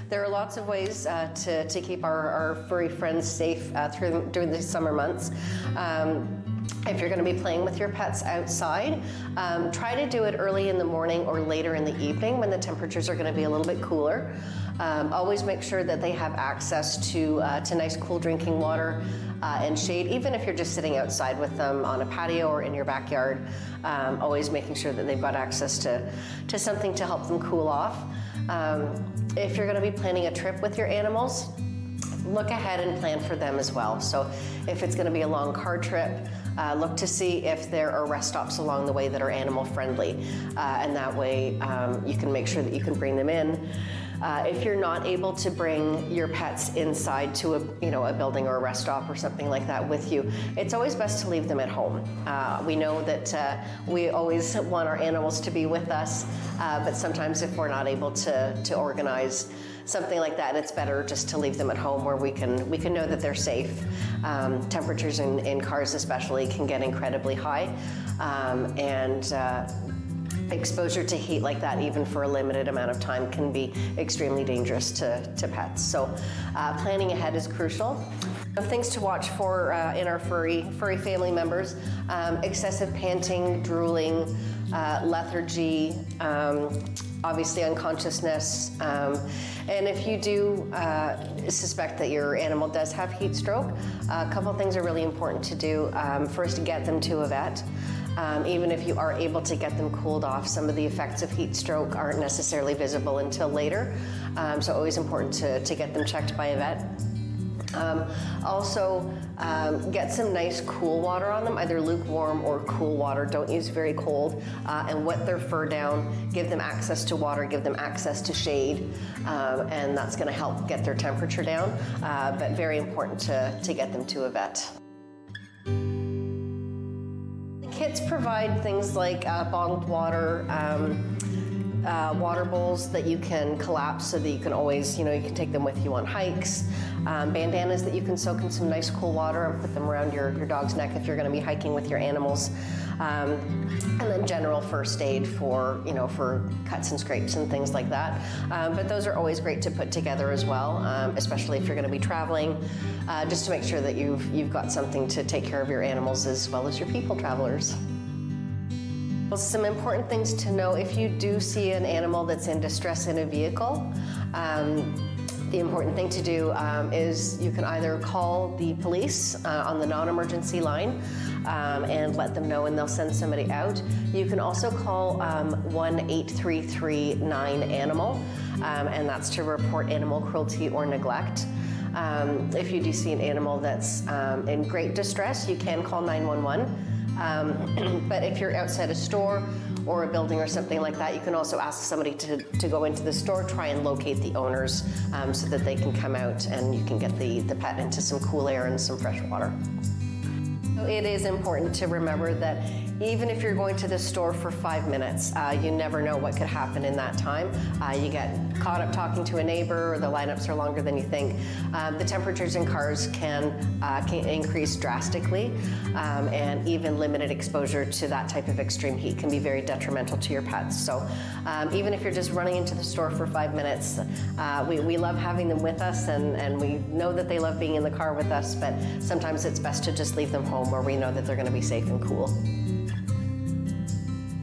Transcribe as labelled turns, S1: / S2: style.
S1: There are lots of ways to keep our furry friends safe during the summer months. If you're going to be playing with your pets outside, try to do it early in the morning or later in the evening when the temperatures are going to be a little bit cooler. Always make sure that they have access to nice cool drinking water and shade, even if you're just sitting outside with them on a patio or in your backyard. Always making sure that they've got access to something to help them cool off. If you're going to be planning a trip with your animals, look ahead and plan for them as well. So if it's going to be a long car trip, look to see if there are rest stops along the way that are animal friendly, and that way you can make sure that you can bring them in. If you're not able to bring your pets inside to a building or a rest stop or something like that with you, it's always best to leave them at home. We know that we always want our animals to be with us, but sometimes if we're not able to organize something like that, it's better just to leave them at home where we can know that they're safe. Temperatures in cars especially can get incredibly high, and exposure to heat like that, even for a limited amount of time, can be extremely dangerous to pets. So planning ahead is crucial. Things to watch for in our furry family members: excessive panting, drooling, lethargy, obviously unconsciousness. And if you do suspect that your animal does have heat stroke, a couple things are really important to do. First, get them to a vet. Even if you are able to get them cooled off, some of the effects of heat stroke aren't necessarily visible until later. So always important to get them checked by a vet. Also, get some nice cool water on them, either lukewarm or cool water. Don't use very cold, and wet their fur down. Give them access to water, give them access to shade, and that's going to help get their temperature down, but very important to get them to a vet. Kits provide things like bottled water, water bowls that you can collapse so that you can always, you can take them with you on hikes, bandanas that you can soak in some nice cool water and put them around your dog's neck if you're going to be hiking with your animals, and then general first aid for cuts and scrapes and things like that. But those are always great to put together as well, especially if you're going to be traveling, just to make sure that you've got something to take care of your animals as well as your people travelers. Well, some important things to know: if you do see an animal that's in distress in a vehicle, the important thing to do is you can either call the police on the non-emergency line and let them know, and they'll send somebody out. You can also call 1-833-9-ANIMAL, and that's to report animal cruelty or neglect. If you do see an animal that's in great distress, you can call 911. But if you're outside a store or a building or something like that, you can also ask somebody to go into the store, try and locate the owners so that they can come out and you can get the pet into some cool air and some fresh water. So it is important to remember that even if you're going to the store for 5 minutes, you never know what could happen in that time. You get caught up talking to a neighbor, or the lineups are longer than you think. The temperatures in cars can increase drastically, and even limited exposure to that type of extreme heat can be very detrimental to your pets. So even if you're just running into the store for 5 minutes, we love having them with us, and we know that they love being in the car with us, but sometimes it's best to just leave them home where we know that they're going to be safe and cool.